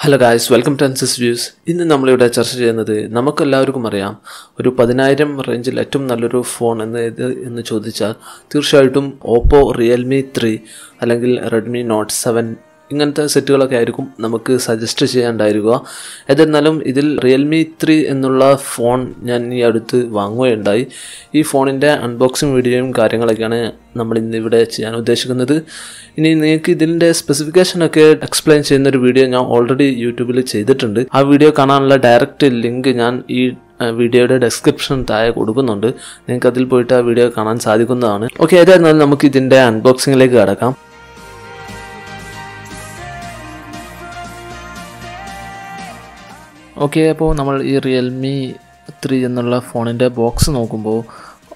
Hello guys, welcome to AnzysViews. ഇന്ന് നമ്മളിവിടെ ചർച്ച ചെയ്യുന്നത് നമുക്കെല്ലാവർക്കും അറിയാം ഒരു 10000 റേഞ്ചിൽ ഏറ്റവും നല്ലൊരു ഫോൺ എന്ന് ചോദിച്ചാൽ തീർച്ചയായിട്ടും Oppo Realme 3 അല്ലെങ്കിൽ Redmi Note 7 ഇങ്ങനത്തെ സെറ്റുകളൊക്കെ ആയിരിക്കും നമുക്ക് സജസ്റ്റ് ചെയ്യാനുണ്ടായിരിക്കുക. എന്നാലും ഇതിൽ Realme 3 എന്നുള്ള ഫോൺ ഞാൻ ഈ അടുത്ത് വാങ്ങുകയുണ്ടായി. ഈ ഫോണിൻ്റെ അൺബോക്സിംഗ് വീഡിയോയും കാര്യങ്ങളൊക്കെയാണ് നമ്മൾ ഇന്നിവിടെ ചെയ്യാൻ ഉദ്ദേശിക്കുന്നത്. ഇനി നിങ്ങൾക്ക് ഇതിൻ്റെ സ്പെസിഫിക്കേഷനൊക്കെ എക്സ്പ്ലെയിൻ ചെയ്യുന്നൊരു വീഡിയോ ഞാൻ ഓൾറെഡി യൂട്യൂബിൽ ചെയ്തിട്ടുണ്ട്. ആ വീഡിയോ കാണാനുള്ള ഡയറക്റ്റ് ലിങ്ക് ഞാൻ ഈ വീഡിയോയുടെ ഡിസ്ക്രിപ്ഷൻ താഴെ കൊടുക്കുന്നുണ്ട്. നിങ്ങൾക്ക് അതിൽ പോയിട്ട് ആ വീഡിയോ കാണാൻ സാധിക്കുന്നതാണ്. ഓക്കെ, ഏതായിരുന്നാലും നമുക്ക് ഇതിൻ്റെ അൺബോക്സിങ്ങിലേക്ക് കടക്കാം. ഓക്കെ, അപ്പോൾ നമ്മൾ ഈ Realme 3 എന്നുള്ള ഫോണിൻ്റെ ബോക്സ് നോക്കുമ്പോൾ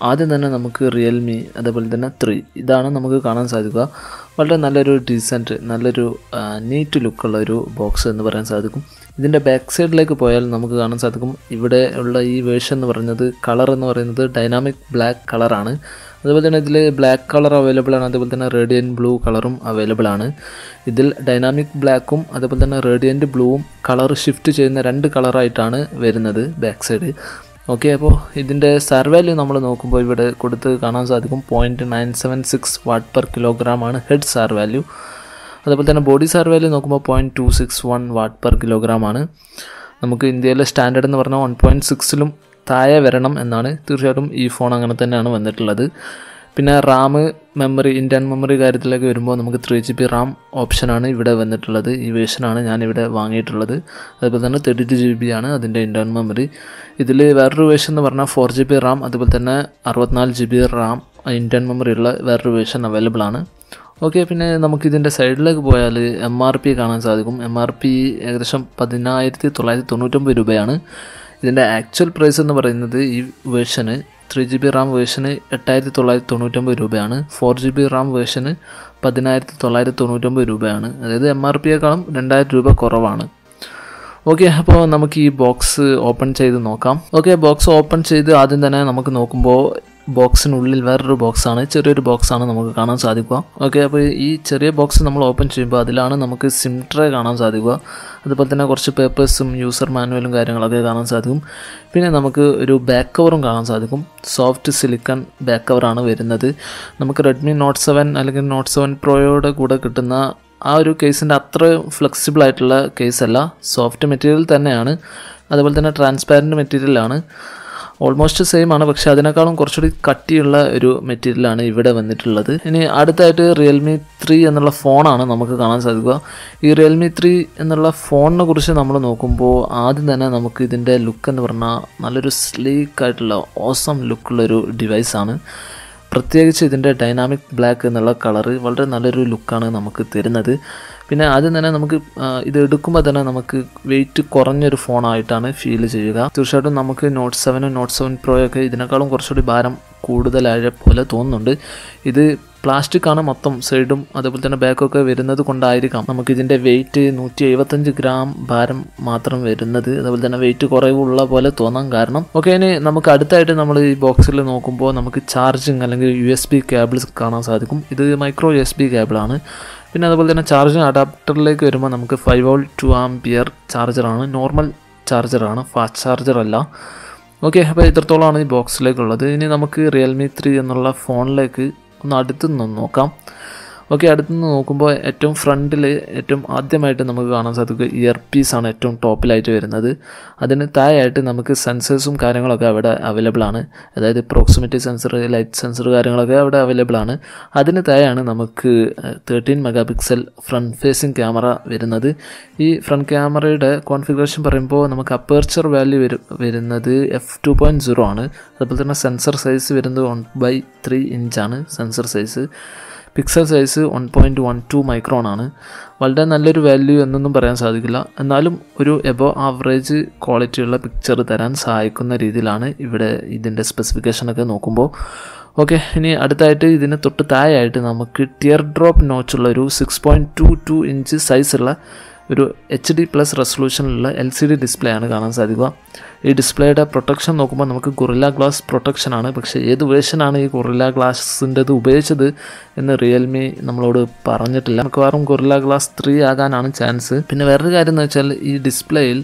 ആദ്യം തന്നെ നമുക്ക് Realme അതേപോലെ തന്നെ 3 ഇതാണ് നമുക്ക് കാണാൻ സാധിക്കുക. വളരെ നല്ലൊരു ഡീസൻറ്റ് നല്ലൊരു നീറ്റ് ലുക്കുള്ള ഒരു ബോക്സ് എന്ന് പറയാൻ സാധിക്കും. ഇതിൻ്റെ ബാക്ക് സൈഡിലേക്ക് പോയാൽ നമുക്ക് കാണാൻ സാധിക്കും ഇവിടെ ഉള്ള ഈ വേർഷൻ എന്ന് പറയുന്നത് കളർ എന്ന് പറയുന്നത് ഡൈനാമിക് ബ്ലാക്ക് കളറാണ്. അതുപോലെ തന്നെ ഇതിൽ ബ്ലാക്ക് കളർ അവൈലബിൾ ആണ്, അതുപോലെ തന്നെ റേഡിയൻറ്റ് ബ്ലൂ കളറും അവൈലബിൾ ആണ്. ഇതിൽ ഡൈനാമിക് ബ്ലാക്കും അതുപോലെ തന്നെ റേഡിയൻറ്റ് ബ്ലൂവും കളർ ഷിഫ്റ്റ് ചെയ്യുന്ന രണ്ട് കളറായിട്ടാണ് വരുന്നത് ബാക്ക് സൈഡ്. ഓക്കെ, അപ്പോൾ ഇതിൻ്റെ സാർ വാല്യൂ നമ്മൾ നോക്കുമ്പോൾ ഇവിടെ കൊടുത്ത് കാണാൻ സാധിക്കും 0.976 വാട്ട് പെർ കിലോഗ്രാം ആണ് ഹെഡ് സാർ വാല്യൂ. അതുപോലെ തന്നെ ബോഡി സാർ വാല്യൂ നോക്കുമ്പോൾ 0.261 വാട്ട് പെർ കിലോഗ്രാം ആണ്. നമുക്ക് ഇന്ത്യയിലെ സ്റ്റാൻഡേർഡ് എന്ന് പറഞ്ഞാൽ 1.6ലും താഴെ വരണം എന്നാണ്. തീർച്ചയായിട്ടും ഈ ഫോൺ അങ്ങനെ തന്നെയാണ് വന്നിട്ടുള്ളത്. പിന്നെ റാം മെമ്മറി ഇന്ത്യൻ മെമ്മറി കാര്യത്തിലേക്ക് വരുമ്പോൾ നമുക്ക് 3GB റാം ഓപ്ഷനാണ് ഇവിടെ വന്നിട്ടുള്ളത്. ഈ വേർഷനാണ് ഞാനിവിടെ വാങ്ങിയിട്ടുള്ളത്. അതുപോലെ തന്നെ 32GB ആണ് അതിൻ്റെ ഇന്ത്യൻ മെമ്മറി. ഇതിൽ വേറൊരു വേർഷൻ എന്ന് പറഞ്ഞാൽ 4GB റാം അതുപോലെ തന്നെ 64GB റാം ഇന്ത്യൻ മെമ്മറി ഉള്ള വേറൊരു വേർഷൻ അവൈലബിൾ ആണ്. ഓക്കെ, പിന്നെ നമുക്കിതിൻ്റെ സൈഡിലേക്ക് പോയാൽ MRP കാണാൻ സാധിക്കും. MRP ഏകദേശം 10999 രൂപയാണ്. ഇതിൻ്റെ ആക്ച്വൽ പ്രൈസ് എന്ന് പറയുന്നത് ഈ വേർഷന് 3GB റാം വേർഷന് 8999 രൂപയാണ്. 4GB റാം വേർഷന് 10999 രൂപയാണ്. അതായത് MRPയേക്കാളും 2000 രൂപ കുറവാണ്. ഓക്കെ, അപ്പോൾ നമുക്ക് ഈ ബോക്സ് ഓപ്പൺ ചെയ്ത് നോക്കാം. ഓക്കെ, ബോക്സ് ഓപ്പൺ ചെയ്ത് ആദ്യം തന്നെ നമുക്ക് നോക്കുമ്പോൾ ബോക്സിനുള്ളിൽ വേറൊരു ബോക്സാണ്, ചെറിയൊരു ബോക്സാണ് നമുക്ക് കാണാൻ സാധിക്കുക. ഓക്കെ, അപ്പോൾ ഈ ചെറിയ ബോക്സ് നമ്മൾ ഓപ്പൺ ചെയ്യുമ്പോൾ അതിലാണ് നമുക്ക് സിം ട്രേ കാണാൻ സാധിക്കുക. അതുപോലെ തന്നെ കുറച്ച് പേപ്പേഴ്സും യൂസർ മാനുവലും കാര്യങ്ങളൊക്കെ കാണാൻ സാധിക്കും. പിന്നെ നമുക്ക് ഒരു ബാക്ക് കവറും കാണാൻ സാധിക്കും. സോഫ്റ്റ് സിലിക്കൺ ബാക്ക് കവറാണ് വരുന്നത്. നമുക്ക് Redmi Note 7 അല്ലെങ്കിൽ Note 7 Proയുടെ കൂടെ കിട്ടുന്ന ആ ഒരു കേസിൻ്റെ അത്ര ഫ്ലെക്സിബിൾ ആയിട്ടുള്ള കേസല്ല, സോഫ്റ്റ് മെറ്റീരിയൽ തന്നെയാണ്. അതുപോലെ തന്നെ ട്രാൻസ്പാരൻറ്റ് മെറ്റീരിയലാണ്, ഓൾമോസ്റ്റ് സെയിം ആണ്, പക്ഷേ അതിനേക്കാളും കുറച്ചുകൂടി കട്ടിയുള്ള ഒരു മെറ്റീരിയലാണ് ഇവിടെ വന്നിട്ടുള്ളത്. ഇനി അടുത്തായിട്ട് Realme 3 എന്നുള്ള ഫോണാണ് നമുക്ക് കാണാൻ സാധിക്കുക. ഈ Realme 3 എന്നുള്ള ഫോണിനെ കുറിച്ച് നമ്മൾ നോക്കുമ്പോൾ ആദ്യം തന്നെ നമുക്ക് ഇതിൻ്റെ ലുക്ക് എന്ന് പറഞ്ഞാൽ നല്ലൊരു സ്ലീക്കായിട്ടുള്ള ഓസം ലുക്കുള്ളൊരു ഡിവൈസാണ്. പ്രത്യേകിച്ച് ഇതിൻ്റെ ഡൈനാമിക് ബ്ലാക്ക് എന്നുള്ള കളറ് വളരെ നല്ലൊരു ലുക്കാണ് നമുക്ക് തരുന്നത്. പിന്നെ ആദ്യം തന്നെ നമുക്ക് ഇത് എടുക്കുമ്പോൾ തന്നെ നമുക്ക് വെയിറ്റ് കുറഞ്ഞൊരു ഫോണായിട്ടാണ് ഫീൽ ചെയ്യുക. തീർച്ചയായിട്ടും നമുക്ക് Note 7 Note 7 Pro ഒക്കെ ഇതിനേക്കാളും കുറച്ചുകൂടി ഭാരം കൂടുതലായ പോലെ തോന്നുന്നുണ്ട്. ഇത് പ്ലാസ്റ്റിക് ആണ് മൊത്തം സൈഡും അതുപോലെ തന്നെ ബാക്കൊക്കെ വരുന്നത് കൊണ്ടായിരിക്കാം നമുക്കിതിൻ്റെ വെയിറ്റ് 175 ഗ്രാം ഭാരം മാത്രം വരുന്നത്. അതുപോലെ തന്നെ വെയിറ്റ് കുറവുള്ള പോലെ തോന്നാൻ കാരണം. ഓക്കെ, ഇനി നമുക്ക് അടുത്തായിട്ട് നമ്മൾ ഈ ബോക്സിൽ നോക്കുമ്പോൾ നമുക്ക് ചാർജിങ് അല്ലെങ്കിൽ USB കേബിൾസ് കാണാൻ സാധിക്കും. ഇത് മൈക്രോ USB കേബിളാണ്. പിന്നെ അതുപോലെ തന്നെ ചാർജിങ് അഡാപ്റ്ററിലേക്ക് വരുമ്പോൾ നമുക്ക് 5V 2A ചാർജറാണ്, നോർമൽ ചാർജറാണ്, ഫാസ്റ്റ് ചാർജർ അല്ല. ഓക്കെ, അപ്പോൾ ഇത്രത്തോളമാണ് ഈ ബോക്സിലേക്കുള്ളത്. ഇനി നമുക്ക് Realme 3 എന്നുള്ള ഫോണിലേക്ക് ഒന്ന് അടുത്തുനിന്ന് നോക്കാം. ഓക്കെ, അടുത്തുനിന്ന് നോക്കുമ്പോൾ ഏറ്റവും ഫ്രണ്ടിൽ ഏറ്റവും ആദ്യമായിട്ട് നമുക്ക് കാണാൻ സാധിക്കുക ഇയർ പീസാണ് ഏറ്റവും ടോപ്പിലായിട്ട് വരുന്നത്. അതിന് താഴെയായിട്ട് നമുക്ക് സെൻസേഴ്സും കാര്യങ്ങളൊക്കെ അവിടെ അവൈലബിൾ ആണ്. അതായത് പ്രോക്സിമിറ്റി സെൻസർ, ലൈറ്റ് സെൻസർ കാര്യങ്ങളൊക്കെ അവിടെ അവൈലബിൾ ആണ്. അതിന് താഴെയാണ് നമുക്ക് 13 മെഗാപിക്സൽ ഫ്രണ്ട് ഫേസിങ് ക്യാമറ വരുന്നത്. ഈ ഫ്രണ്ട് ക്യാമറയുടെ കോൺഫിഗറേഷൻ പറയുമ്പോൾ നമുക്ക് അപ്പേർച്ചർ വാല്യൂ വരുന്നത് f2.0 ആണ്. അതുപോലെ തന്നെ സെൻസർ സൈസ് വരുന്നത് 1/3 ഇഞ്ചാണ് sensor size. Pixel size 1.12 micron ആണ്. വളരെ നല്ലൊരു വാല്യൂ എന്നൊന്നും പറയാൻ സാധിക്കില്ല, എന്നാലും ഒരു എബോ ആവറേജ് ക്വാളിറ്റിയുള്ള പിക്ചർ തരാൻ സഹായിക്കുന്ന രീതിയിലാണ് ഇവിടെ ഇതിൻ്റെ സ്പെസിഫിക്കേഷനൊക്കെ നോക്കുമ്പോൾ. ഓക്കെ, ഇനി അടുത്തായിട്ട് ഇതിന് തൊട്ട് താഴെയായിട്ട് നമുക്ക് ടിയർ ഡ്രോപ്പ് നോച്ചുള്ള ഒരു 6.22 ഇഞ്ച് സൈസുള്ള ഒരു HD+ റെസൊല്യൂഷനിലുള്ള LCD ഡിസ്പ്ലേ ആണ് കാണാൻ സാധിക്കുക. ഈ ഡിസ്പ്ലേയുടെ പ്രൊട്ടക്ഷൻ നോക്കുമ്പോൾ നമുക്ക് ഗൊറില്ല ഗ്ലാസ് പ്രൊട്ടക്ഷനാണ്. പക്ഷേ ഏത് വേർഷനാണ് ഈ ഗൊറില്ല ഗ്ലാസിൻ്റെത് ഉപയോഗിച്ചത് എന്ന് റിയൽമി നമ്മളോട് പറഞ്ഞിട്ടില്ല. മിക്കവാറും ഗൊറില്ല ഗ്ലാസ് 3 ആകാനാണ് ചാൻസ്. പിന്നെ വേറൊരു കാര്യം എന്ന് വെച്ചാൽ ഈ ഡിസ്പ്ലേയിൽ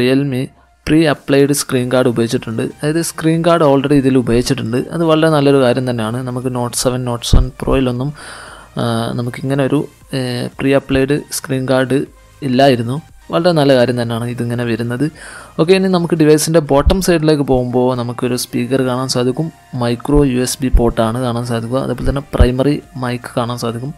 Realme pre applied screen guard ഉപയോഗിച്ചിട്ടുണ്ട്. അതായത് സ്ക്രീൻ ഗാർഡ് ഓൾറെഡി ഇതിൽ ഉപയോഗിച്ചിട്ടുണ്ട്. അത് വളരെ നല്ലൊരു കാര്യം തന്നെയാണ്. നമുക്ക് നോട്ട് 7 പ്രോയിലൊന്നും നമുക്കിങ്ങനെ ഒരു പ്രീ അപ്ലൈഡ് സ്ക്രീൻ ഗാർഡ് ഇല്ലായിരുന്നു. വളരെ നല്ല കാര്യം തന്നെയാണ് ഇതിങ്ങനെ വരുന്നത്. ഓക്കെ, ഇനി നമുക്ക് ഡിവൈസിൻ്റെ ബോട്ടം സൈഡിലേക്ക് പോകുമ്പോൾ നമുക്കൊരു സ്പീക്കർ കാണാൻ സാധിക്കും. മൈക്രോ USB പോർട്ടാണ് കാണാൻ സാധിക്കുക. അതേപോലെ തന്നെ പ്രൈമറി മൈക്ക് കാണാൻ സാധിക്കും.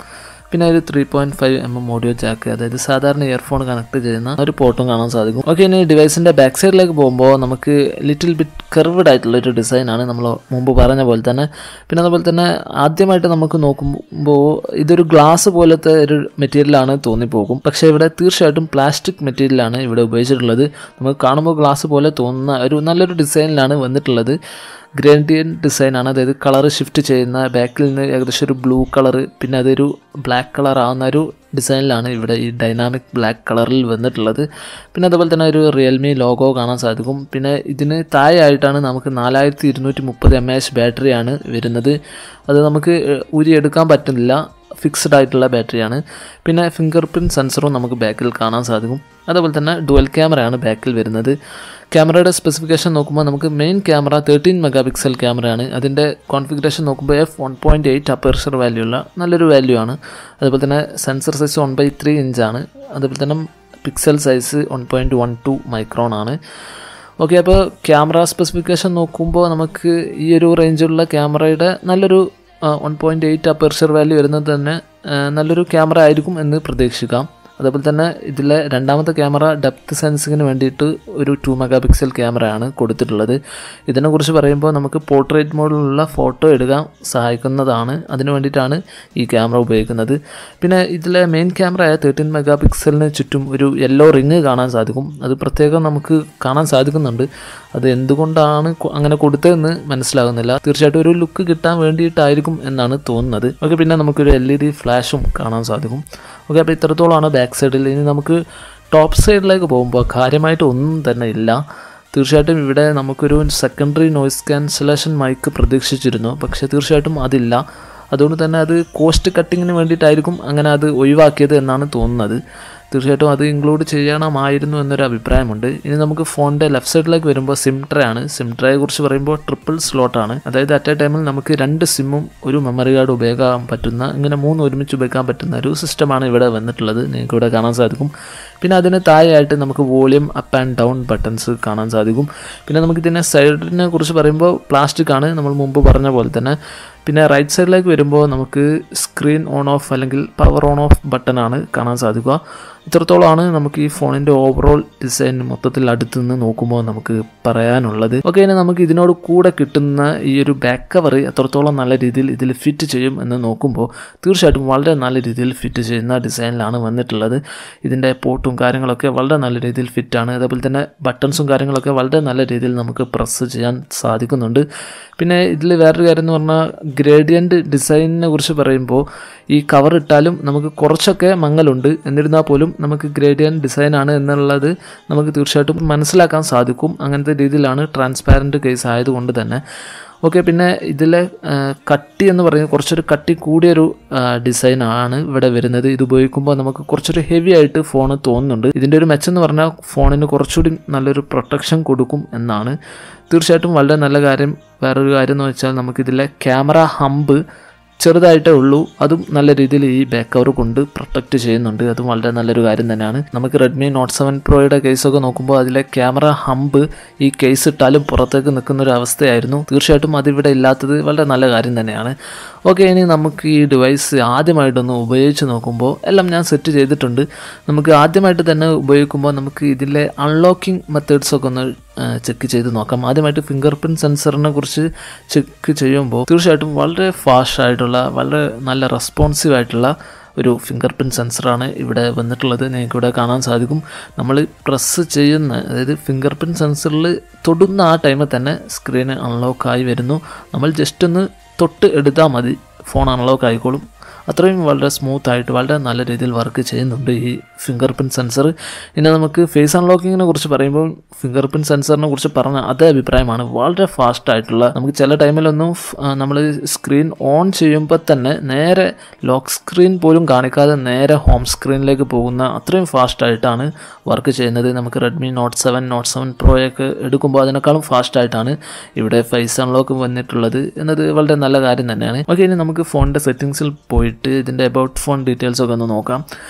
പിന്നെ ഒരു 3.5mm ഓഡിയോ ജാക്ക്, അതായത് സാധാരണ ഇയർഫോൺ കണക്ട് ചെയ്യുന്ന ഒരു പോർട്ടും കാണാൻ സാധിക്കും. ഓക്കെ, ഇനി ഡിവൈസിൻ്റെ ബാക്ക് സൈഡിലേക്ക് പോകുമ്പോൾ നമുക്ക് ലിറ്റിൽ ബിറ്റ് കർവ്ഡ് ആയിട്ടുള്ളൊരു ഡിസൈനാണ് നമ്മൾ മുമ്പ് പറഞ്ഞ പോലെ തന്നെ. പിന്നെ അതുപോലെ തന്നെ ആദ്യമായിട്ട് നമുക്ക് നോക്കുമ്പോൾ ഇതൊരു ഗ്ലാസ് പോലത്തെ ഒരു മെറ്റീരിയലാണ് തോന്നിപ്പോകും. പക്ഷേ ഇവിടെ തീർച്ചയായിട്ടും പ്ലാസ്റ്റിക് മെറ്റീരിയലാണ് ഇവിടെ ഉപയോഗിച്ചിട്ടുള്ളത്. നമുക്ക് കാണുമ്പോൾ ഗ്ലാസ് പോലെ തോന്നുന്ന ഒരു നല്ലൊരു ഡിസൈനിലാണ് വന്നിട്ടുള്ളത്. ഗ്രേഡിയൻറ്റ് ഡിസൈനാണ്, അതായത് കളർ ഷിഫ്റ്റ് ചെയ്യുന്ന ബാക്കിൽ നിന്ന് ഏകദേശം ഒരു ബ്ലൂ കളർ, പിന്നെ അതൊരു ബ്ലാക്ക് കളർ ആവുന്ന ഒരു ഡിസൈനിലാണ് ഇവിടെ ഈ ഡൈനാമിക് ബ്ലാക്ക് കളറിൽ വന്നിട്ടുള്ളത്. പിന്നെ അതുപോലെ തന്നെ ഒരു റിയൽമി ലോഗോ കാണാൻ സാധിക്കും. പിന്നെ ഇതിന് താഴെയായിട്ടാണ് നമുക്ക് 4230 mAh ബാറ്ററിയാണ് വരുന്നത്. അത് നമുക്ക് ഊരിയെടുക്കാൻ പറ്റുന്നില്ല, ഫിക്സ്ഡ് ആയിട്ടുള്ള ബാറ്ററിയാണ്. പിന്നെ ഫിംഗർ പ്രിൻറ്റ് സെൻസറും നമുക്ക് ബാക്കിൽ കാണാൻ സാധിക്കും. അതുപോലെ തന്നെ ഡുവൽ ക്യാമറയാണ് ബാക്കിൽ വരുന്നത്. ക്യാമറയുടെ സ്പെസിഫിക്കേഷൻ നോക്കുമ്പോൾ നമുക്ക് മെയിൻ ക്യാമറ 13 MP ക്യാമറയാണ്. അതിൻ്റെ കോൺഫിഗറേഷൻ നോക്കുമ്പോൾ f1.8 അപ്പർച്ചർ വാല്യൂ ഉള്ള നല്ലൊരു വാല്യൂ ആണ്. അതുപോലെ തന്നെ സെൻസർ സൈസ് 1/3 ഇഞ്ചാണ്. അതുപോലെ തന്നെ പിക്സൽ സൈസ് 1.12 മൈക്രോൺ ആണ്. ഓക്കെ, അപ്പോൾ ക്യാമറ സ്പെസിഫിക്കേഷൻ നോക്കുമ്പോൾ നമുക്ക് ഈ ഒരു റേഞ്ചിലുള്ള ക്യാമറയുടെ നല്ലൊരു 1.8 അപ്പർച്ചർ വാല്യൂ വരുന്നത് തന്നെ നല്ലൊരു ക്യാമറ ആയിരിക്കും എന്ന് പ്രതീക്ഷിക്കാം. അതേപോലെ തന്നെ ഇതിലെ രണ്ടാമത്തെ ക്യാമറ ഡെപ്ത് സെൻസിങ്ങിന് വേണ്ടിയിട്ട് ഒരു 2 MP ക്യാമറയാണ് കൊടുത്തിട്ടുള്ളത്. ഇതിനെക്കുറിച്ച് പറയുമ്പോൾ നമുക്ക് പോർട്രേറ്റ് മോഡിലുള്ള ഫോട്ടോ എടുക്കാൻ സഹായിക്കുന്നതാണ്. അതിന് വേണ്ടിയിട്ടാണ് ഈ ക്യാമറ ഉപയോഗിക്കുന്നത്. പിന്നെ ഇതിലെ മെയിൻ ക്യാമറയായ 13 MP ചുറ്റും ഒരു യെല്ലോ റിങ് കാണാൻ സാധിക്കും. അത് പ്രത്യേകം നമുക്ക് കാണാൻ സാധിക്കുന്നുണ്ട്. അത് എന്തുകൊണ്ടാണ് അങ്ങനെ കൊടുത്തതെന്ന് മനസ്സിലാകുന്നില്ല. തീർച്ചയായിട്ടും ഒരു ലുക്ക് കിട്ടാൻ വേണ്ടിയിട്ടായിരിക്കും എന്നാണ് തോന്നുന്നത്. ഓക്കെ, പിന്നെ നമുക്കൊരു LED ഫ്ലാഷും കാണാൻ സാധിക്കും. ഓക്കെ, അപ്പോൾ ഇത്രത്തോളമാണ് ബാക്ക് സൈഡിൽ. ഇനി നമുക്ക് ടോപ്പ് സൈഡിലേക്ക് പോകുമ്പോൾ കാര്യമായിട്ട് ഒന്നും തന്നെ ഇല്ല. തീർച്ചയായിട്ടും ഇവിടെ നമുക്കൊരു സെക്കൻഡറി നോയ്സ് ക്യാൻസലേഷൻ മൈക്ക് പ്രതീക്ഷിച്ചിരുന്നു, പക്ഷേ തീർച്ചയായിട്ടും അതില്ല. അതുകൊണ്ട് തന്നെ അത് കോസ്റ്റ് കട്ടിങ്ങിന് വേണ്ടിയിട്ടായിരിക്കും അങ്ങനെ അത് ഒഴിവാക്കിയത് എന്നാണ് തോന്നുന്നത്. തീർച്ചയായിട്ടും അത് ഇൻക്ലൂഡ് ചെയ്യണമായിരുന്നു എന്നൊരു അഭിപ്രായമുണ്ട്. ഇനി നമുക്ക് ഫോണിൻ്റെ ലെഫ്റ്റ് സൈഡിലേക്ക് വരുമ്പോൾ സിം ട്രേ ആണ്. സിം ട്രേയെ കുറിച്ച് പറയുമ്പോൾ ട്രിപ്പിൾ സ്ലോട്ടാണ്. അതായത് അറ്റ് എ ടൈമിൽ നമുക്ക് 2 സിമ്മും ഒരു മെമ്മറി കാർഡ് ഉപയോഗിക്കാൻ പറ്റുന്ന, ഇങ്ങനെ 3 ഒരുമിച്ച് ഉപയോഗിക്കാൻ പറ്റുന്ന ഒരു സിസ്റ്റമാണ് ഇവിടെ വന്നിട്ടുള്ളത്. നിങ്ങൾക്ക് ഇവിടെ കാണാൻ സാധിക്കും. പിന്നെ അതിന് താഴെയായിട്ട് നമുക്ക് volume up and down buttons കാണാൻ സാധിക്കും. പിന്നെ നമുക്കിതിൻ്റെ സൈഡിനെ കുറിച്ച് പറയുമ്പോൾ പ്ലാസ്റ്റിക് ആണ്, നമ്മൾ മുമ്പ് പറഞ്ഞ പോലെ തന്നെ. പിന്നെ റൈറ്റ് സൈഡിലേക്ക് വരുമ്പോൾ നമുക്ക് സ്ക്രീൻ ഓൺ ഓഫ് അല്ലെങ്കിൽ പവർ ഓൺ ഓഫ് ബട്ടണാണ് കാണാൻ സാധിക്കുക. ഇത്രത്തോളമാണ് നമുക്ക് ഈ ഫോണിൻ്റെ ഓവറോൾ ഡിസൈൻ മൊത്തത്തിൽ അടുത്ത് നിന്ന് നോക്കുമ്പോൾ നമുക്ക് പറയാനുള്ളത്. ഓക്കെ, ഇനി നമുക്ക് ഇതിനോട് കൂടെ കിട്ടുന്ന ഈ ഒരു ബാക്ക് കവർ എത്രത്തോളം നല്ല രീതിയിൽ ഇതിൽ ഫിറ്റ് ചെയ്യും എന്ന് നോക്കുമ്പോൾ തീർച്ചയായിട്ടും വളരെ നല്ല രീതിയിൽ ഫിറ്റ് ചെയ്യുന്ന ഡിസൈനിലാണ് വന്നിട്ടുള്ളത്. ഇതിൻ്റെ പോർട്ടും കാര്യങ്ങളൊക്കെ വളരെ നല്ല രീതിയിൽ ഫിറ്റാണ്. അതേപോലെ തന്നെ ബട്ടൺസും കാര്യങ്ങളൊക്കെ വളരെ നല്ല രീതിയിൽ നമുക്ക് പ്രസ് ചെയ്യാൻ സാധിക്കുന്നുണ്ട്. പിന്നെ ഇതിൽ വേറൊരു കാര്യം എന്ന് പറഞ്ഞാൽ ഗ്രേഡിയൻറ്റ് ഡിസൈനിനെ കുറിച്ച് പറയുമ്പോൾ ഈ കവർ ഇട്ടാലും നമുക്ക് കുറച്ചൊക്കെ മങ്ങലുണ്ട്. എന്നിരുന്നാൽ പോലും നമുക്ക് ഗ്രേഡിയൻറ്റ് ഡിസൈനാണ് എന്നുള്ളത് നമുക്ക് തീർച്ചയായിട്ടും മനസ്സിലാക്കാൻ സാധിക്കും. അങ്ങനത്തെ രീതിയിലാണ് ട്രാൻസ്പാരൻറ്റ് കേസ് ആയതുകൊണ്ട് തന്നെ. ഓക്കെ, പിന്നെ ഇതിലെ കട്ടി എന്ന് പറയുന്നത് കുറച്ചൊരു കട്ടി കൂടിയൊരു ഡിസൈനാണ് ഇവിടെ വരുന്നത്. ഇത് ഉപയോഗിക്കുമ്പോൾ നമുക്ക് കുറച്ചൊരു ഹെവി ആയിട്ട് ഫോൺ തോന്നുന്നുണ്ട്. ഇതിൻ്റെ ഒരു മെച്ചെന്ന് പറഞ്ഞാൽ ഫോണിന് കുറച്ചുകൂടി നല്ലൊരു പ്രൊട്ടക്ഷൻ കൊടുക്കും എന്നാണ്. തീർച്ചയായിട്ടും വളരെ നല്ല കാര്യം. വേറൊരു കാര്യം എന്ന് വെച്ചാൽ നമുക്കിതിലെ ക്യാമറ ഹമ്പ് ചെറുതായിട്ടേ ഉള്ളൂ, അതും നല്ല രീതിയിൽ ഈ ബാക്ക് കവർ കൊണ്ട് പ്രൊട്ടക്റ്റ് ചെയ്യുന്നുണ്ട്. അതും വളരെ നല്ലൊരു കാര്യം തന്നെയാണ്. നമുക്ക് റെഡ്മി നോട്ട് 7 പ്രോയുടെ കേസൊക്കെ നോക്കുമ്പോൾ അതിലെ ക്യാമറ ഹമ്പ് ഈ കേസ് ഇട്ടാലും പുറത്തേക്ക് നിൽക്കുന്ന ഒരു അവസ്ഥയായിരുന്നു. തീർച്ചയായിട്ടും അതിവിടെ ഇല്ലാത്തത് വളരെ നല്ല കാര്യം തന്നെയാണ്. ഓക്കെ, ഇനി നമുക്ക് ഈ ഡിവൈസ് ആദ്യമായിട്ടൊന്ന് ഉപയോഗിച്ച് നോക്കുമ്പോൾ എല്ലാം ഞാൻ സെറ്റ് ചെയ്തിട്ടുണ്ട്. നമുക്ക് ആദ്യമായിട്ട് തന്നെ ഉപയോഗിക്കുമ്പോൾ നമുക്ക് ഇതിലെ അൺലോക്കിംഗ് മെത്തേഡ്സൊക്കെ ഒന്ന് ചെക്ക് ചെയ്ത് നോക്കാം. ആദ്യമായിട്ട് ഫിംഗർ പ്രിൻറ്റ് സെൻസറിനെ കുറിച്ച് ചെക്ക് ചെയ്യുമ്പോൾ തീർച്ചയായിട്ടും വളരെ ഫാസ്റ്റ് ആയിട്ടുള്ള, വളരെ നല്ല റെസ്പോൺസീവ് ആയിട്ടുള്ള ഒരു ഫിംഗർ പ്രിൻറ്റ് സെൻസറാണ് ഇവിടെ വന്നിട്ടുള്ളത്. നിങ്ങൾക്ക് ഇവിടെ കാണാൻ സാധിക്കും. നമ്മൾ പ്രസ് ചെയ്യുന്ന, അതായത് ഫിംഗർ പ്രിൻറ്റ് സെൻസറിൽ തൊടുന്ന ആ ടൈമിൽ തന്നെ സ്ക്രീൻ അൺലോക്കായി വരുന്നു. നമ്മൾ ജസ്റ്റ് ഒന്ന് തൊട്ട് എടുത്താൽ മതി, ഫോൺ അൺലോക്ക് ആയിക്കോളും. അത്രയും വളരെ സ്മൂത്തായിട്ട് വളരെ നല്ല രീതിയിൽ വർക്ക് ചെയ്യുന്നുണ്ട് ഈ ഫിംഗർ പ്രിൻറ്റ് സെൻസർ. ഇനി നമുക്ക് ഫേസ് അൺലോക്കിങ്ങിനെ കുറിച്ച് പറയുമ്പോൾ ഫിംഗർ പ്രിൻറ്റ് സെൻസറിനെ കുറിച്ച് പറഞ്ഞ അതേ അഭിപ്രായമാണ്. വളരെ ഫാസ്റ്റായിട്ടുള്ള, നമുക്ക് ചില ടൈമിലൊന്നും നമ്മൾ സ്ക്രീൻ ഓൺ ചെയ്യുമ്പോൾ തന്നെ നേരെ ലോക്ക് സ്ക്രീൻ പോലും കാണിക്കാതെ നേരെ ഹോം സ്ക്രീനിലേക്ക് പോകുന്ന അത്രയും ഫാസ്റ്റായിട്ടാണ് വർക്ക് ചെയ്യുന്നത്. നമുക്ക് റെഡ്മി നോട്ട് 7 പ്രോയൊക്കെ എടുക്കുമ്പോൾ അതിനേക്കാളും ഫാസ്റ്റായിട്ടാണ് ഇവിടെ ഫേസ് അൺലോക്ക് വന്നിട്ടുള്ളത് എന്നത് വളരെ നല്ല കാര്യം തന്നെയാണ്. ഓക്കെ, ഇനി നമുക്ക് ഫോണിൻ്റെ സെറ്റിങ്സിൽ പോയിട്ട് ഇതിൻ്റെ എബൌട്ട് ഫോൺ ഡീറ്റെയിൽസ് ഒക്കെ ഒന്ന് നോക്കാം.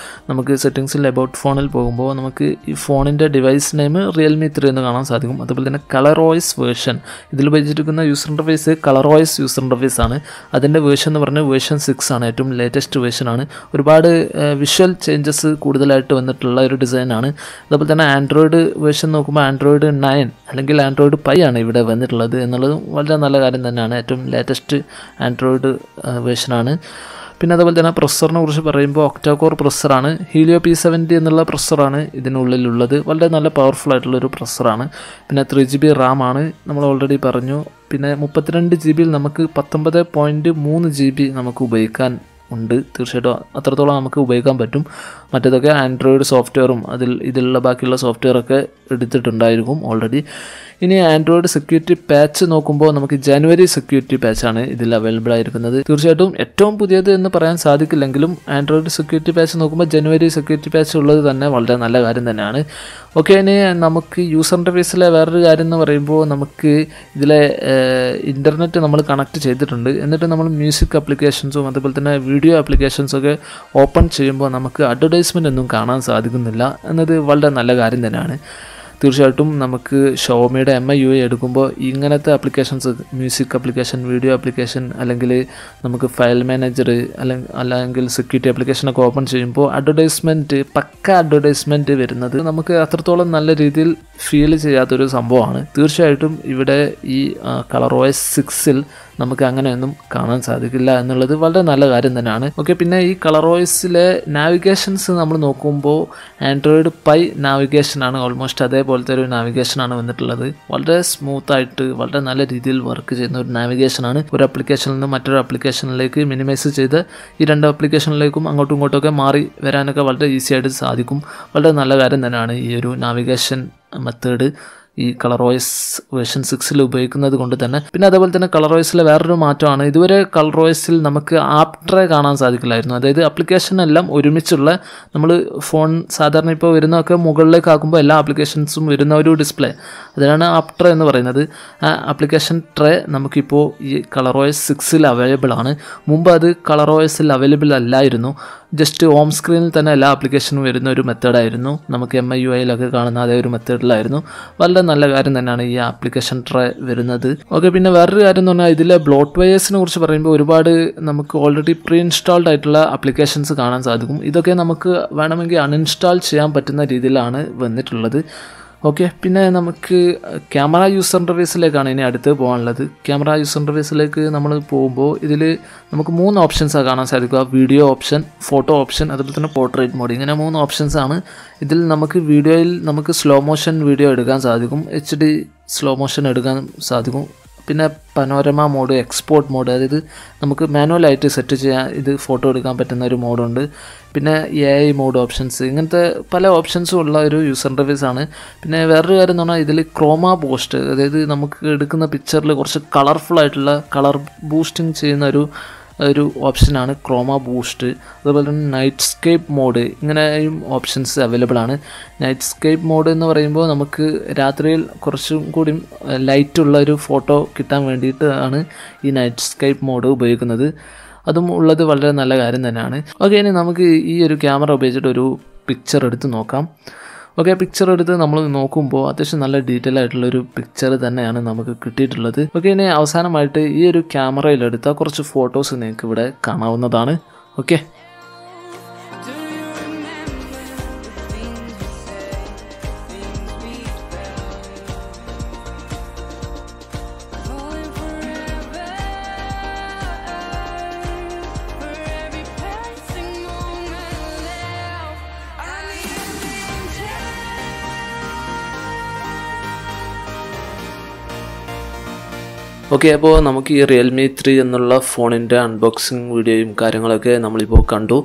നമുക്ക് സെറ്റിങ്സിൽ എബൌട്ട് ഫോണിൽ പോകുമ്പോൾ നമുക്ക് ഈ ഫോണിൻ്റെ ഡിവൈസ് നെയിം റിയൽമി 3 എന്ന് കാണാൻ സാധിക്കും. അതുപോലെ തന്നെ കളറോയ്സ് വേർഷൻ, ഇതിൽ ഉപയോഗിച്ചിരിക്കുന്ന യൂസർ ഇൻ്റർഫേസ് കളറോയ്സ് യൂസർ ഇൻ്റർഫേസ് ആണ്. അതിൻ്റെ വേർഷൻ എന്ന് പറഞ്ഞാൽ വേർഷൻ 6 ആണ്, ഏറ്റവും ലേറ്റസ്റ്റ് വേർഷനാണ്. ഒരുപാട് വിഷ്വൽ ചേഞ്ചസ് കൂടുതലായിട്ട് വന്നിട്ടുള്ള ഒരു ഡിസൈനാണ്. അതുപോലെ തന്നെ ആൻഡ്രോയിഡ് വേർഷൻ നോക്കുമ്പോൾ ആൻഡ്രോയിഡ് 9 അല്ലെങ്കിൽ ആൻഡ്രോയിഡ് പൈ ആണ് ഇവിടെ വന്നിട്ടുള്ളത് എന്നുള്ളതും വളരെ നല്ല കാര്യം തന്നെയാണ്. ഏറ്റവും ലേറ്റസ്റ്റ് ആൻഡ്രോയിഡ് വേർഷനാണ്. പിന്നെ അതുപോലെ തന്നെ പ്രൊസസ്സറിനെ കുറിച്ച് പറയുമ്പോൾ ഒക്ടാ കോർ പ്രൊസസ്സറാണ്. ഹീലിയോ P70 എന്നുള്ള പ്രൊസസ്സറാണ് ഇതിനുള്ളിലുള്ളത്. വളരെ നല്ല പവർഫുൾ ആയിട്ടുള്ളൊരു പ്രൊസസ്സറാണ്. പിന്നെ 3GB റാം ആണ്, നമ്മൾ ഓൾറെഡി പറഞ്ഞു. പിന്നെ 32GB നമുക്ക് 19.3GB നമുക്ക് ഉപയോഗിക്കാൻ ഉണ്ട്. തീർച്ചയായിട്ടും അത്രത്തോളം നമുക്ക് ഉപയോഗിക്കാൻ പറ്റും. മറ്റേതൊക്കെ ആൻഡ്രോയിഡ് സോഫ്റ്റ്വെയറും ഇതിലുള്ള ബാക്കിയുള്ള സോഫ്റ്റ്വെയറൊക്കെ എടുത്തിട്ടുണ്ടായിരിക്കും ഓൾറെഡി. ഇനി ആൻഡ്രോയിഡ് സെക്യൂരിറ്റി പാച്ച് നോക്കുമ്പോൾ നമുക്ക് ജനുവരി സെക്യൂരിറ്റി പാച്ചാണ് ഇതിൽ അവൈലബിൾ ആയിരിക്കുന്നത്. തീർച്ചയായിട്ടും ഏറ്റവും പുതിയത് എന്ന് പറയാൻ സാധിക്കില്ലെങ്കിലും ആൻഡ്രോയിഡ് സെക്യൂരിറ്റി പാച്ച് നോക്കുമ്പോൾ ജനുവരി സെക്യൂരിറ്റി പാച്ച് ഉള്ളത് തന്നെ വളരെ നല്ല കാര്യം തന്നെയാണ്. ഓക്കെ, ഇനി നമുക്ക് യൂസർ ഇൻ്റർഫേസിലെ വേറൊരു കാര്യം എന്ന് പറയുമ്പോൾ നമുക്ക് ഇതിലെ ഇൻ്റർനെറ്റ് നമ്മൾ കണക്ട് ചെയ്തിട്ടുണ്ട്. എന്നിട്ട് നമ്മൾ മ്യൂസിക് ആപ്ലിക്കേഷൻസും അതുപോലെ തന്നെ വീഡിയോ ആപ്ലിക്കേഷൻസൊക്കെ ഓപ്പൺ ചെയ്യുമ്പോൾ നമുക്ക് അഡ്വർടൈസ്മെൻ്റ് ഒന്നും കാണാൻ സാധിക്കുന്നില്ല എന്നത് വളരെ നല്ല കാര്യം തന്നെയാണ്. തീർച്ചയായിട്ടും നമുക്ക് ഷോമിയുടെ MIUI എടുക്കുമ്പോൾ ഇങ്ങനത്തെ applications, music application, video application, അല്ലെങ്കിൽ നമുക്ക് ഫയൽ മാനേജർ അല്ലെങ്കിൽ സെക്യൂരിറ്റി ആപ്ലിക്കേഷനൊക്കെ ഓപ്പൺ ചെയ്യുമ്പോൾ പക്ക അഡ്വർടൈസ്മെൻറ്റ് വരുന്നത് നമുക്ക് അത്രത്തോളം നല്ല രീതിയിൽ ഫീൽ ചെയ്യാത്തൊരു സംഭവമാണ്. തീർച്ചയായിട്ടും ഇവിടെ ഈ കളറോയ്സ് 6-ൽ നമുക്ക് അങ്ങനെയൊന്നും കാണാൻ സാധിക്കില്ല എന്നുള്ളത് വളരെ നല്ല കാര്യം തന്നെയാണ്. ഓക്കെ, പിന്നെ ഈ കളറോയ്സിലെ നാവിഗേഷൻസ് നമ്മൾ നോക്കുമ്പോൾ ആൻഡ്രോയിഡ് പൈ നാവിഗേഷനാണ്, ഓൾമോസ്റ്റ് അതേപോലത്തെ ഒരു നാവിഗേഷനാണ് വന്നിട്ടുള്ളത്. വളരെ സ്മൂത്തായിട്ട് വളരെ നല്ല രീതിയിൽ വർക്ക് ചെയ്യുന്ന ഒരു നാവിഗേഷനാണ്. ഒരു ആപ്ലിക്കേഷനിൽ നിന്ന് മറ്റൊരു ആപ്ലിക്കേഷനിലേക്ക് മിനിമൈസ് ചെയ്ത് ഈ രണ്ട് ആപ്ലിക്കേഷനിലേക്കും അങ്ങോട്ടും ഇങ്ങോട്ടുമൊക്കെ മാറി വരാനൊക്കെ വളരെ ഈസി ആയിട്ട് സാധിക്കും. വളരെ നല്ല കാര്യം തന്നെയാണ് ഈ ഒരു നാവിഗേഷൻ മെത്തേഡ് ഈ കളറോയ്സ് വേർഷൻ 6-ൽ ഉപയോഗിക്കുന്നത് കൊണ്ട് തന്നെ. പിന്നെ അതേപോലെ തന്നെ കളറോയ്സിലെ വേറൊരു മാറ്റമാണ്, ഇതുവരെ കളറോയ്സിൽ നമുക്ക് ആപ്പ് ട്രേ കാണാൻ സാധിക്കില്ലായിരുന്നു. അതായത് ആപ്ലിക്കേഷനെല്ലാം ഒരുമിച്ചുള്ള, നമ്മൾ ഫോൺ സാധാരണ ഇപ്പോൾ വരുന്നതൊക്കെ മുകളിലേക്ക് ആക്കുമ്പോൾ എല്ലാ ആപ്ലിക്കേഷൻസും വരുന്ന ഒരു ഡിസ്പ്ലേ, അതിനാണ് ആപ്പ് ട്രേ എന്ന് പറയുന്നത്. ആ ആപ്ലിക്കേഷൻ ട്രേ നമുക്കിപ്പോൾ ഈ കളറോയ്സ് 6-ൽ അവൈലബിൾ ആണ്. മുമ്പ് അത് കളറോയ്സിൽ അവൈലബിൾ അല്ലായിരുന്നു. ജസ്റ്റ് ഹോം സ്ക്രീനിൽ തന്നെ എല്ലാ ആപ്ലിക്കേഷനും വരുന്ന ഒരു മെത്തേഡായിരുന്നു. നമുക്ക് MIUIയിലൊക്കെ കാണുന്ന അതേ ഒരു മെത്തേഡിലായിരുന്നു. വളരെ നല്ല കാര്യം തന്നെയാണ് ഈ ആപ്ലിക്കേഷൻ ട്രേ വരുന്നത്. ഓക്കെ, പിന്നെ വേറൊരു കാര്യം എന്ന് പറഞ്ഞാൽ ഇതിലെ ബ്ലോട്ട് വെയേഴ്സിനെ കുറിച്ച് പറയുമ്പോൾ ഒരുപാട് നമുക്ക് ഓൾറെഡി പ്രീ ഇൻസ്റ്റാൾഡ് ആയിട്ടുള്ള ആപ്ലിക്കേഷൻസ് കാണാൻ സാധിക്കും. ഇതൊക്കെ നമുക്ക് വേണമെങ്കിൽ അൺഇൻസ്റ്റാൾ ചെയ്യാൻ പറ്റുന്ന രീതിയിലാണ് വന്നിട്ടുള്ളത്. ഓക്കെ, പിന്നെ നമുക്ക് ക്യാമറ യൂസർ ഇൻ്റർഫേസിലേക്കാണ് ഇനി അടുത്ത് പോകാനുള്ളത്. ക്യാമറ യൂസർ ഇൻ്റർഫേസിലേക്ക് നമ്മൾ പോകുമ്പോൾ ഇതിൽ നമുക്ക് 3 ഓപ്ഷൻസാണ് കാണാൻ സാധിക്കുക. വീഡിയോ ഓപ്ഷൻ, ഫോട്ടോ ഓപ്ഷൻ, അതുപോലെ തന്നെ പോർട്രേറ്റ് മോഡ്. ഇങ്ങനെ 3 ഓപ്ഷൻസാണ്. ഇതിൽ നമുക്ക് വീഡിയോയിൽ നമുക്ക് സ്ലോ മോഷൻ വീഡിയോ എടുക്കാൻ സാധിക്കും, HD സ്ലോ മോഷൻ എടുക്കാൻ സാധിക്കും. പിന്നെ പനോരമ മോഡ്, എക്സ്പോർട്ട് മോഡ്, അതായത് നമുക്ക് മാനുവലായിട്ട് സെറ്റ് ചെയ്യാൻ ഇത് ഫോട്ടോ എടുക്കാൻ പറ്റുന്ന ഒരു മോഡുണ്ട്. പിന്നെ AI മോഡ് ഓപ്ഷൻസ്, ഇങ്ങനത്തെ പല ഓപ്ഷൻസും ഉള്ള ഒരു യൂസർ ഇൻ്റർഫേസാണ്. പിന്നെ വേറൊരു കാര്യം എന്ന് പറഞ്ഞാൽ ഇതിൽ ക്രോമ ബൂസ്റ്റ്, അതായത് നമുക്ക് എടുക്കുന്ന പിക്ചറിൽ കുറച്ച് കളർഫുള്ളായിട്ടുള്ള കളർ ബൂസ്റ്റിംഗ് ചെയ്യുന്ന ഒരു ഓപ്ഷനാണ് ക്രോമ ബൂസ്റ്റ്. അതുപോലെ തന്നെ നൈറ്റ് സ്കേപ്പ് മോഡ്, ഇങ്ങനെയും ഓപ്ഷൻസ് അവൈലബിൾ ആണ്. നൈറ്റ് സ്കേപ്പ് മോഡ് എന്ന് പറയുമ്പോൾ നമുക്ക് രാത്രിയിൽ കുറച്ചും കൂടി ലൈറ്റുള്ള ഒരു ഫോട്ടോ കിട്ടാൻ വേണ്ടിയിട്ടാണ് ഈ നൈറ്റ് സ്കേപ്പ് മോഡ് ഉപയോഗിക്കുന്നത്. അതും ഉള്ളത് വളരെ നല്ല കാര്യം തന്നെയാണ്. ഓക്കെ, ഇനി നമുക്ക് ഈ ഒരു ക്യാമറ ഉപയോഗിച്ചിട്ട് ഒരു പിക്ചർ എടുത്ത് നോക്കാം. ഓക്കെ, പിക്ചർ എടുത്ത് നമ്മൾ നോക്കുമ്പോൾ അത്യാവശ്യം നല്ല ഡീറ്റെയിൽ ആയിട്ടുള്ളൊരു പിക്ചർ തന്നെയാണ് നമുക്ക് കിട്ടിയിട്ടുള്ളത്. ഓക്കെ, ഇനി അവസാനമായിട്ട് ഈ ഒരു ക്യാമറയിലെടുത്ത കുറച്ച് ഫോട്ടോസ് നിങ്ങൾക്ക് ഇവിടെ കാണാവുന്നതാണ്. ഓക്കെ, ഓക്കെ, അപ്പോൾ നമുക്ക് ഈ റിയൽമി 3 എന്നുള്ള ഫോണിൻ്റെ അൺബോക്സിങ് വീഡിയോയും കാര്യങ്ങളൊക്കെ നമ്മളിപ്പോൾ കണ്ടു.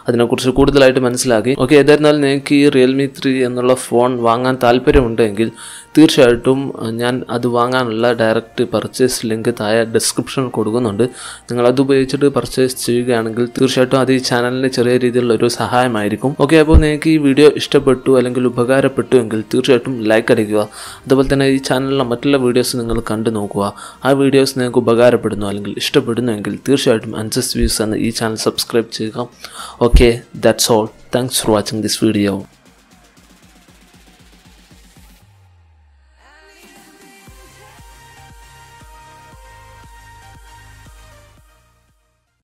അതിനെക്കുറിച്ച് കൂടുതലായിട്ട് മനസ്സിലാക്കി. ഓക്കെ, ഏതായിരുന്നാലും നിങ്ങൾക്ക് ഈ റിയൽമി 3 എന്നുള്ള ഫോൺ വാങ്ങാൻ താല്പര്യമുണ്ടെങ്കിൽ തീർച്ചയായിട്ടും ഞാൻ അത് വാങ്ങാനുള്ള ഡയറക്റ്റ് പർച്ചേസ് ലിങ്ക് താഴെ ഡിസ്ക്രിപ്ഷനിൽ കൊടുക്കുന്നുണ്ട്. നിങ്ങളത് ഉപയോഗിച്ചിട്ട് പർച്ചേസ് ചെയ്യുകയാണെങ്കിൽ തീർച്ചയായിട്ടും അത് ഈ ചാനലിന് ചെറിയ രീതിയിലുള്ള ഒരു സഹായമായിരിക്കും. ഓക്കെ, അപ്പോൾ നിങ്ങൾക്ക് ഈ വീഡിയോ ഇഷ്ടപ്പെട്ടു അല്ലെങ്കിൽ ഉപകാരപ്പെട്ടു എങ്കിൽ തീർച്ചയായിട്ടും ലൈക്ക് അടിക്കുക. അതുപോലെ തന്നെ ഈ ചാനലിലെ മറ്റുള്ള വീഡിയോസ് നിങ്ങൾ കണ്ടു നോക്കുക. ആ വീഡിയോസ് നിങ്ങൾക്ക് ഉപകാരപ്പെടുന്നു അല്ലെങ്കിൽ ഇഷ്ടപ്പെടുന്നുവെങ്കിൽ തീർച്ചയായിട്ടും AnzysViews എന്ന ഈ ചാനൽ സബ്സ്ക്രൈബ് ചെയ്യുക. Okay, that's all. Thanks for watching this video.